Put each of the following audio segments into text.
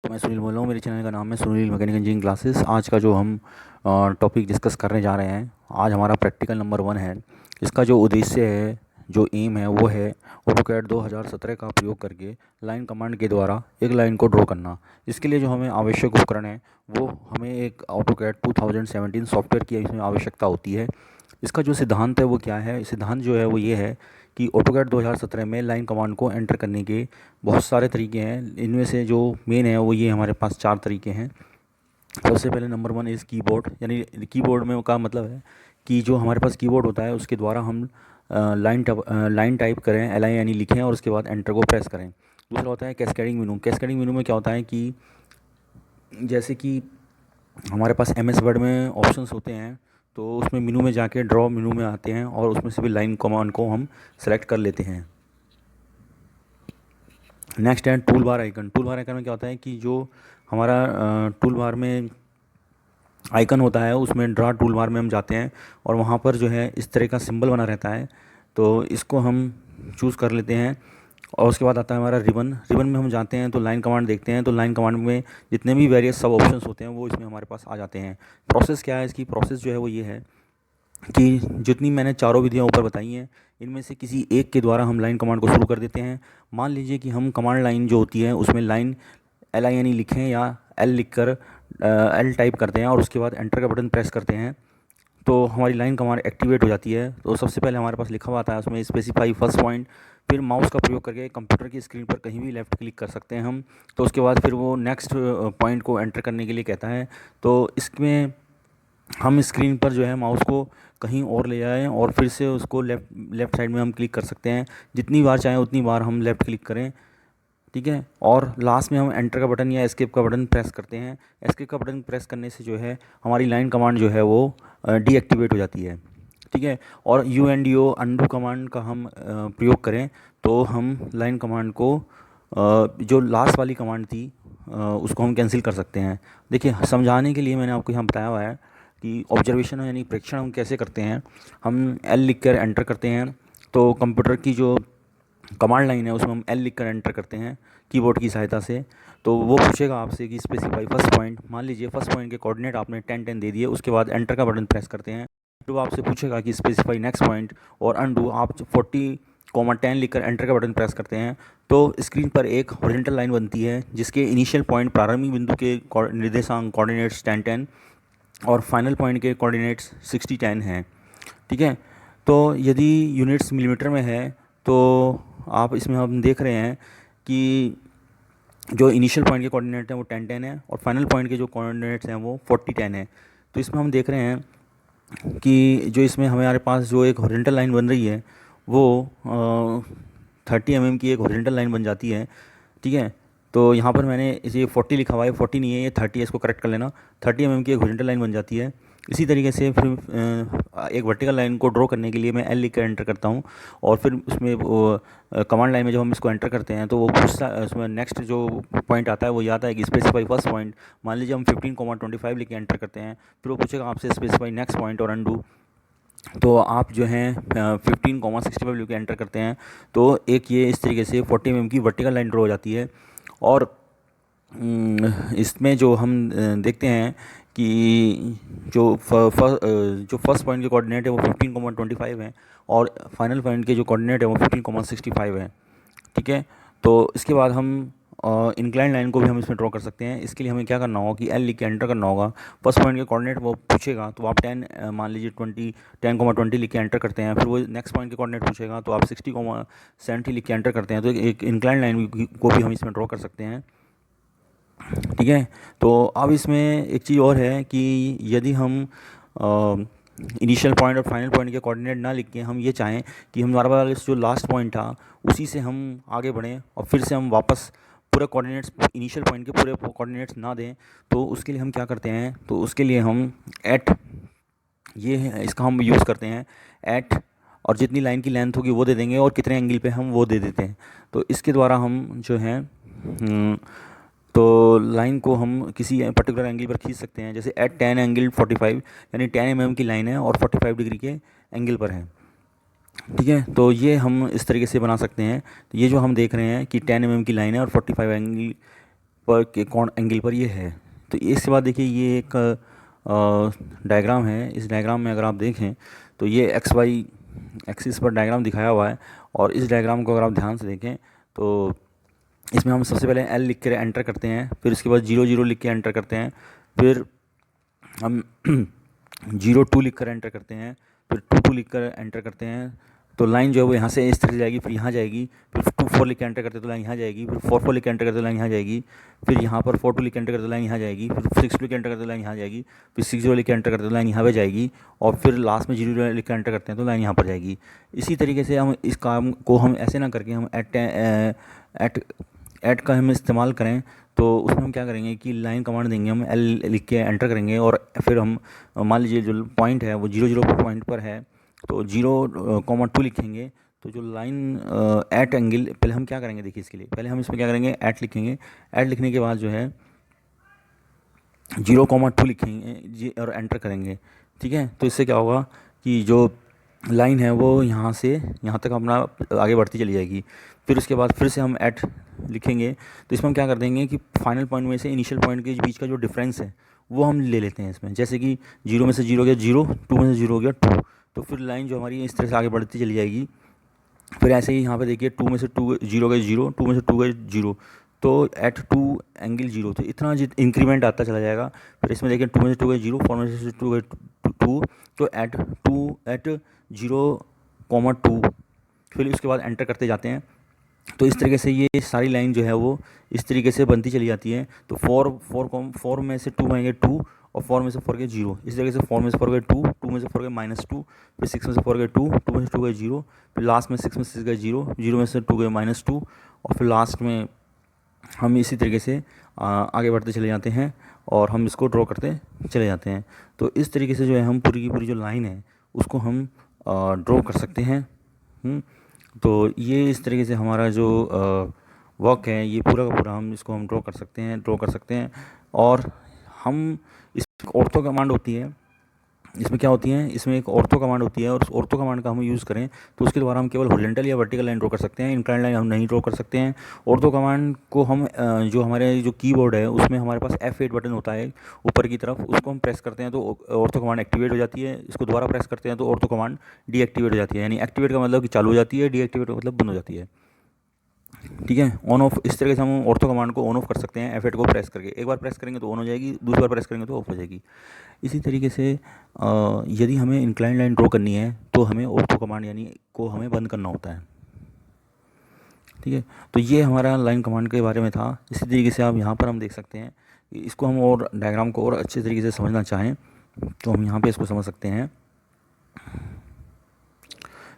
तो मैं सुनील बोल रहा हूँ। मेरे चैनल का नाम है सुनील मैकेनिकल इंजीनियरिंग क्लासेस। आज का जो हम टॉपिक डिस्कस करने जा रहे हैं, आज हमारा प्रैक्टिकल नंबर 1 है। इसका जो उद्देश्य है, जो एम है, वो है ऑटोकैड 2017 का प्रयोग करके लाइन कमांड के द्वारा एक लाइन को ड्रॉ करना। इसके लिए जो हमें आवश्यक उपकरण है, वो हमें एक ऑटोकैड 2017 सॉफ्टवेयर की इसमें आवश्यकता होती है। इसका जो सिद्धांत है वो क्या है? सिद्धांत जो है वो ये है कि ऑटोकैड 2017 में लाइन कमांड को एंटर करने के बहुत सारे तरीके हैं। इनमें से जो मेन है वो ये हमारे पास 4 तरीके हैं। सबसे पहले नंबर 1 इज़ कीबोर्ड, यानी कीबोर्ड में का मतलब है कि जो हमारे पास कीबोर्ड होता है उसके द्वारा हम लाइन टाइप करें, एल आई यानी लिखें, और उसके बाद एंटर को प्रेस करें। दूसरा होता है कैस्केडिंग मेनू। कैस्केडिंग मेनू में क्या होता है कि जैसे कि हमारे पास एम एस वर्ड में ऑप्शंस होते हैं, तो उसमें मेनू में जाके ड्रॉ मेनू में आते हैं और उसमें से भी लाइन कमांड को हम सेलेक्ट कर लेते हैं। नेक्स्ट है tool bar icon. Tool bar icon में क्या होता है कि जो हमारा टूल बार में आइकन होता है, उसमें ड्रा टूल बार में हम जाते हैं और वहाँ पर जो है इस तरह का सिंबल बना रहता है, तो इसको हम चूज़ कर लेते हैं। और उसके बाद आता है हमारा रिबन। रिबन में हम जाते हैं तो लाइन कमांड देखते हैं, तो लाइन कमांड में जितने भी वेरियस सब ऑप्शंस होते हैं वो इसमें हमारे पास आ जाते हैं। प्रोसेस क्या है इसकी? प्रोसेस जो है वो ये है कि जितनी मैंने चारों विधियाँ ऊपर बताई हैं, इनमें से किसी एक के द्वारा हम लाइन कमांड को शुरू कर देते हैं। मान लीजिए कि हम कमांड लाइन जो होती है उसमें लाइन एल आई यानी लिखें या एल लिख कर एल टाइप करते हैं और उसके बाद एंटर का बटन प्रेस करते हैं, तो हमारी लाइन कमांड एक्टिवेट हो जाती है। तो सबसे पहले हमारे पास लिखा हुआ आता है उसमें स्पेसिफाई फर्स्ट पॉइंट, फिर माउस का प्रयोग करके कंप्यूटर की स्क्रीन पर कहीं भी लेफ़्ट क्लिक कर सकते हैं हम। तो उसके बाद फिर वो नेक्स्ट पॉइंट को एंटर करने के लिए कहता है। तो इसमें हम स्क्रीन पर जो है माउस को कहीं और ले जाएं और फिर से उसको लेफ़्ट साइड में हम क्लिक कर सकते हैं। जितनी बार चाहें उतनी बार हम लेफ़्ट क्लिक करें, ठीक है। और लास्ट में हम एंटर का बटन या एस्केप का बटन प्रेस करते हैं। एस्केप का बटन प्रेस करने से जो है हमारी लाइन कमांड जो है वो डीएक्टिवेट हो जाती है, ठीक है। और U N D O undo command का हम प्रयोग करें तो हम लाइन कमांड को जो लास्ट वाली कमांड थी उसको हम कैंसिल कर सकते हैं। देखिए, समझाने के लिए मैंने आपको यहाँ बताया हुआ है कि ऑब्जर्वेशन यानी प्रेक्षण हम कैसे करते हैं। हम एल लिख कर एंटर करते हैं, तो कंप्यूटर की जो कमांड लाइन है उसमें हम एल लिख कर एंटर करते हैं कीबोर्ड की सहायता से। तो वो पूछेगा आपसे कि स्पेसिफाई फर्स्ट पॉइंट। मान लीजिए फर्स्ट पॉइंट के कोऑर्डिनेट आपने 10 दे दिए, उसके बाद एंटर का बटन प्रेस करते हैं, तो वो आपसे पूछेगा कि स्पेसिफाई नेक्स्ट पॉइंट, और अनडू आप 40, 10 लिखकर एंटर का बटन प्रेस करते हैं, तो स्क्रीन पर एक हॉरिजॉन्टल लाइन बनती है जिसके इनिशियल पॉइंट प्रारंभिक बिंदु के निर्देशांक कोऑर्डिनेट्स 10 और फाइनल पॉइंट के कोऑर्डिनेट्स 60 हैं, ठीक है। तो यदि यूनिट्स मिलीमीटर में है तो आप इसमें हम देख रहे हैं कि जो इनिशियल पॉइंट के कोऑर्डिनेट हैं वो 10 है और फाइनल पॉइंट के जो कोऑर्डिनेट्स हैं वो 40 है। तो इसमें हम देख रहे हैं कि जो इसमें हमारे पास जो एक हॉरिजॉन्टल लाइन बन रही है वो 30 mm की एक हॉरिजॉन्टल लाइन बन जाती है, ठीक है। तो यहाँ पर मैंने इसे 40 लिखा हुआ है, 40 नहीं है ये 30 है, इसको करेक्ट कर लेना। 30 mm की एक हॉरिजॉन्टल लाइन बन जाती है। इसी तरीके से फिर एक वर्टिकल लाइन को ड्रॉ करने के लिए मैं एल लिख कर एंटर करता हूँ, और फिर उसमें वो कमांड लाइन में जब हम इसको एंटर करते हैं तो वो उसमें नेक्स्ट जो पॉइंट आता है वो ये आता है कि स्पेसिफाई फर्स्ट पॉइंट। मान लीजिए हम 15,25 लिख के एंटर करते हैं, फिर वो पूछेगा आपसे स्पेसिफाई नेक्स्ट पॉइंट और अनडू। तो आप जो हैं 15,65 लिख के एंटर करते हैं, तो एक ये इस तरीके से 40 mm की वर्टिकल लाइन ड्रॉ हो जाती है। और इसमें जो हम देखते हैं कि जो फर्स्ट पॉइंट के कोऑर्डिनेट है वो 15,25 है और फाइनल पॉइंट के जो कोऑर्डिनेट है वो 15,65 है, ठीक है। तो इसके बाद हम इंक्लाइन लाइन को भी हम इसमें ड्रॉ कर सकते हैं। इसके लिए हमें क्या करना होगा कि एल लिख के एंटर करना होगा। फर्स्ट पॉइंट के कोऑर्डिनेट वो पूछेगा तो आप 10 मान लीजिए 10,20 लिख के एंटर करते हैं, फिर वो नेक्स्ट पॉइंट के कोऑर्डिनेट पूछेगा तो आप 60,70 लिख के एंटर करते हैं। तो एक इंक्लाइन लाइन को भी हम इसमें ड्रॉ कर सकते हैं, ठीक है। तो अब इसमें एक चीज़ और है कि यदि हम इनिशियल पॉइंट और फाइनल पॉइंट के कोऑर्डिनेट ना लिख के हम ये चाहें कि हमारे पास जो लास्ट पॉइंट था उसी से हम आगे बढ़ें और फिर से हम वापस पूरे कोऑर्डिनेट्स इनिशियल पॉइंट के पूरे कोऑर्डिनेट्स ना दें, तो उसके लिए हम क्या करते हैं? तो उसके लिए हम एट, ये है इसका हम यूज़ करते हैं एट, और जितनी लाइन की लेंथ होगी वो दे देंगे और कितने एंगल पे हम वो दे देते हैं। तो इसके द्वारा हम जो है तो लाइन को हम किसी पर्टिकुलर एंगल पर खींच सकते हैं। जैसे एट 10 ∠45, यानी 10 mm की लाइन है और 45 डिग्री के एंगल पर है, ठीक है। तो ये हम इस तरीके से बना सकते हैं। तो ये जो हम देख रहे हैं कि 10 mm की लाइन है और 45 एंगल पर के कौन एंगल पर ये है। तो इसके बाद देखिए ये एक डायग्राम है। इस डायग्राम में अगर आप देखें तो ये एक्स वाई एक्सिस पर डायग्राम दिखाया हुआ है, और इस डायग्राम को अगर आप ध्यान से देखें तो इसमें हम सबसे पहले एल लिख कर एंटर करते हैं, फिर उसके बाद 0 0 लिख के एंटर करते हैं, फिर हम 0 2 लिख कर एंटर करते हैं, फिर 2 2 लिख कर एंटर करते हैं। तो लाइन जो है वो यहाँ से इस तरह से जाएगी, फिर यहाँ जाएगी, फिर 2 4 लिख के एंटर करते तो लाइन यहाँ जाएगी, फिर 4 4 लिख के एंटर करते लाइन यहाँ जाएगी, फिर यहाँ पर 4 2 लिख के एंटर करते लाइन यहाँ जाएगी, फिर 6 2 लिख के एंटर करते लाइन यहाँ जाएगी, फिर 6 0 लिख के एंटर करते लाइन यहाँ पे जाएगी, और फिर लास्ट में 0 0 लिख के एंटर करते हैं तो लाइन यहाँ पर जाएगी। इसी तरीके से हम इस काम को हम ऐसे ना करके हम एट का हम इस्तेमाल करें, तो उसमें हम क्या करेंगे कि लाइन कमांड देंगे, हम एल लिख के एंटर करेंगे, और फिर हम मान लीजिए जो पॉइंट है वो 0 0 पॉइंट पर है तो 0 2 लिखेंगे। तो जो लाइन एट एंगल, पहले हम क्या करेंगे देखिए, इसके लिए पहले हम इसमें क्या करेंगे, एट लिखेंगे। एट लिखने के बाद जो है 0 2 लिखेंगे और एंटर करेंगे। ठीक है, तो इससे क्या होगा कि जो लाइन है वो यहाँ से यहाँ तक अपना आगे बढ़ती चली जाएगी। फिर उसके बाद फिर से हम एट लिखेंगे, तो इसमें हम क्या कर देंगे कि फाइनल पॉइंट में से इनिशियल पॉइंट के बीच का जो डिफरेंस है वो हम ले लेते हैं इसमें। जैसे कि 0 में से 0 हो गया 0, 2 में से 0 हो गया 2, तो फिर लाइन जो हमारी इस तरह से आगे बढ़ती चली जाएगी। फिर ऐसे ही यहाँ पे देखिए 2 में से 2 0 गए 0, 2 में से 2 गए 0, तो एट 2 एंगल 0, तो इतना इंक्रीमेंट आता चला जाएगा। फिर इसमें देखिए 2 में से 2 गए 0, 4 में से 2 गए 2, तो एट 0, 2, फिर उसके बाद एंटर करते जाते हैं। तो इस तरीके से ये सारी लाइन जो है वो इस तरीके से बनती चली जाती है। तो 4 में से 2 आएंगे 2, और 4 में से 4 गए 0, इस तरीके से 4 में से 4 गए 2, 2 में से 4 गए -2, फिर 6 में से 4 गए 2, 2 में से 2 गए 0, फिर लास्ट में 6 में से 6 गए 0, 0 में से 2 गए -2, और फिर लास्ट में हम इसी तरीके से आगे बढ़ते चले जाते हैं और हम इसको ड्रॉ करते चले जाते हैं। तो इस तरीके से जो है हम पूरी की पूरी जो लाइन है उसको हम ड्रॉ कर सकते हैं। तो ये इस तरीके से हमारा जो वर्क है ये पूरा का पूरा हम इसको हम ड्रॉ कर सकते हैं। और हम इस ऑर्थो कमांड होती है, इसमें क्या होती है, इसमें एक ऑर्थो कमांड होती है, और उस ऑर्थो कमांड का हम यूज़ करें तो उसके द्वारा हम केवल हॉरिजॉन्टल या वर्टिकल लाइन ड्रॉ कर सकते हैं, इंक्लाइन लाइन हम नहीं ड्रॉ कर सकते हैं। ऑर्थो कमांड को हम जो हमारे जो कीबोर्ड है उसमें हमारे पास F8 बटन होता है ऊपर की तरफ, उसको हम प्रेस करते हैं तो ऑर्थो कमांड एक्टिवेट हो जाती है। इसको दोबारा प्रेस करते हैं तो ऑर्थो कमांड डीएक्टिवेट हो जाती है। यानी एक्टिवेट का मतलब कि चालू हो जाती है, डीएक्टिवेट का मतलब बंद हो जाती है। ठीक है, ऑन ऑफ इस तरीके से हम ऑर्थो कमांड को ऑन ऑफ कर सकते हैं F8 को प्रेस करके। एक बार प्रेस करेंगे तो ऑन हो जाएगी, दूसरी बार प्रेस करेंगे तो ऑफ हो जाएगी। इसी तरीके से यदि हमें इंक्लाइन लाइन ड्रॉ करनी है तो हमें ऑर्थो कमांड यानी को हमें बंद करना होता है। ठीक है, तो ये हमारा लाइन कमांड के बारे में था। इसी तरीके से आप यहाँ पर हम देख सकते हैं कि इसको हम और डायग्राम को और अच्छे तरीके से समझना चाहें तो हम यहाँ पर इसको समझ सकते हैं।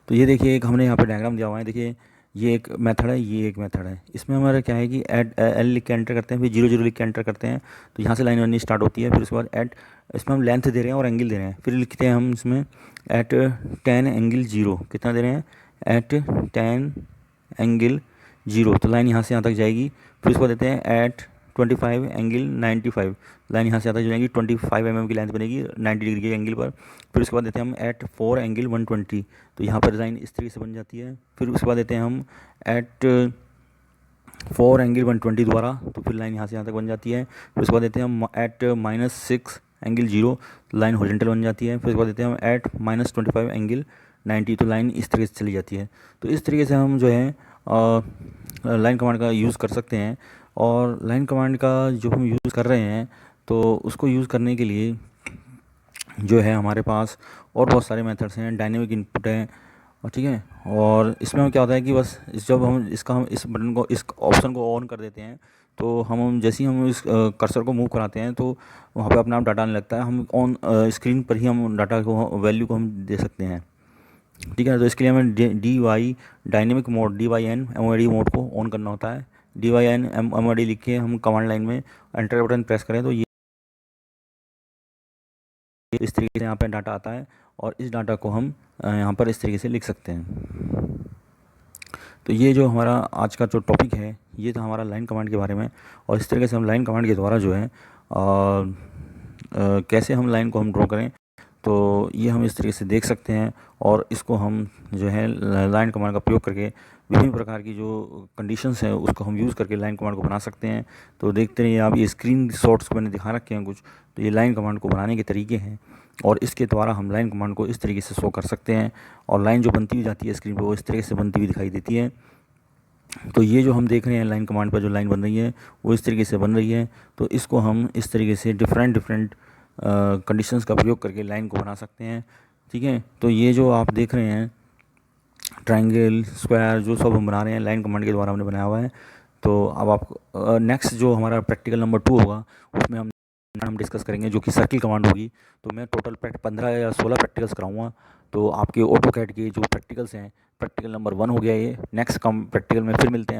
तो ये देखिए एक हमने यहाँ पर डायग्राम दिया हुआ है, देखिए ये एक मेथड है, ये एक मेथड है। इसमें हमारा क्या है कि एड एल लिख के एंटर करते हैं, फिर 0 0 लिख के एंटर करते हैं, तो यहाँ से लाइन बननी स्टार्ट होती है। फिर उसके बाद एट, इसमें हम लेंथ दे रहे हैं और एंगल दे रहे हैं। फिर लिखते हैं हम इसमें एट 10 एंगल 0, कितना दे रहे हैं, एट 10 एंगल 0, तो लाइन यहाँ से यहाँ तक जाएगी। फिर उसके बाद देते हैं एट 25 एंगल 95, लाइन यहाँ से यहाँ तक जाएगी, 25 mm की लेंथ बनेगी 90 डिग्री के एंगल पर। फिर उसके बाद देते हैं हम एट 4 एंगल 120, तो यहाँ पर लाइन इस तरीके से बन जाती है। फिर उसके बाद देते हैं हम एट 4 एंगल 120 दोबारा, तो फिर लाइन यहाँ से यहाँ तक बन जाती है। फिर उसके बाद देते हैं हम एट -6 एंगल 0, लाइन हॉरिजॉन्टल बन जाती है। फिर उसके बाद देते हैं हम एट -25 एंगल 90, तो लाइन इस तरीके से चली जाती है। तो इस तरीके से हम जो है लाइन कमांड का यूज़ कर सकते हैं। और लाइन कमांड का जो हम यूज़ कर रहे हैं तो उसको यूज़ करने के लिए जो है हमारे पास और बहुत सारे मेथड्स हैं, डायनेमिक इनपुट है, और ठीक है। और इसमें हम क्या होता है कि बस जब हम इस बटन को, इस ऑप्शन को ऑन कर देते हैं तो हम जैसे ही हम इस कर्सर को मूव कराते हैं तो वहाँ पे अपना आप डाटा आने लगता है। हम ऑन स्क्रीन पर ही हम डाटा को, वैल्यू को हम दे सकते हैं। ठीक है, तो इसके लिए हमें DY dynamic mode, DYN MOD mode को ऑन करना होता है। DYN MOD लिख के हम कमांड लाइन में एंटर बटन प्रेस करें तो ये इस तरीके से यहाँ पे डाटा आता है, और इस डाटा को हम यहाँ पर इस तरीके से लिख सकते हैं। तो ये जो हमारा आज का जो टॉपिक है ये था हमारा लाइन कमांड के बारे में। और इस तरीके से हम लाइन कमांड के द्वारा जो है कैसे हम लाइन को हम ड्रॉ करें तो ये हम इस तरीके से देख सकते हैं और इसको हम जो है लाइन कमांड का प्रयोग करके विभिन्न प्रकार की जो कंडीशंस हैं उसको हम यूज़ करके लाइन कमांड को बना सकते हैं। तो देखते रहिए आप, ये स्क्रीन शॉट्स को मैंने दिखा रखे हैं कुछ, तो ये लाइन कमांड को बनाने के तरीके हैं और इसके द्वारा हम लाइन कमांड को इस तरीके से शो कर सकते हैं और लाइन जो बनती हुई जाती है स्क्रीन पर वो इस तरीके से बनती हुई दिखाई देती है। तो ये जो हम देख रहे हैं लाइन कमांड पर जो लाइन बन रही है वो इस तरीके से बन रही है। तो इसको हम इस तरीके से डिफरेंट कंडीशंस का प्रयोग करके लाइन को बना सकते हैं। ठीक है, तो ये जो आप देख रहे हैं ट्रायंगल, स्क्वायर, जो सब हम बना रहे हैं लाइन कमांड के द्वारा हमने बनाया हुआ है। तो अब आप नेक्स्ट जो हमारा प्रैक्टिकल नंबर 2 होगा उसमें हम डिस्कस करेंगे जो कि सर्किल कमांड होगी। तो मैं टोटल 15 या 16 प्रैक्टिकल्स कराऊंगा। तो आपके ऑटोकैड के जो प्रैक्टिकल्स हैं, प्रैक्टिकल नंबर 1 हो गया ये। नेक्स्ट प्रैक्टिकल में फिर मिलते हैं।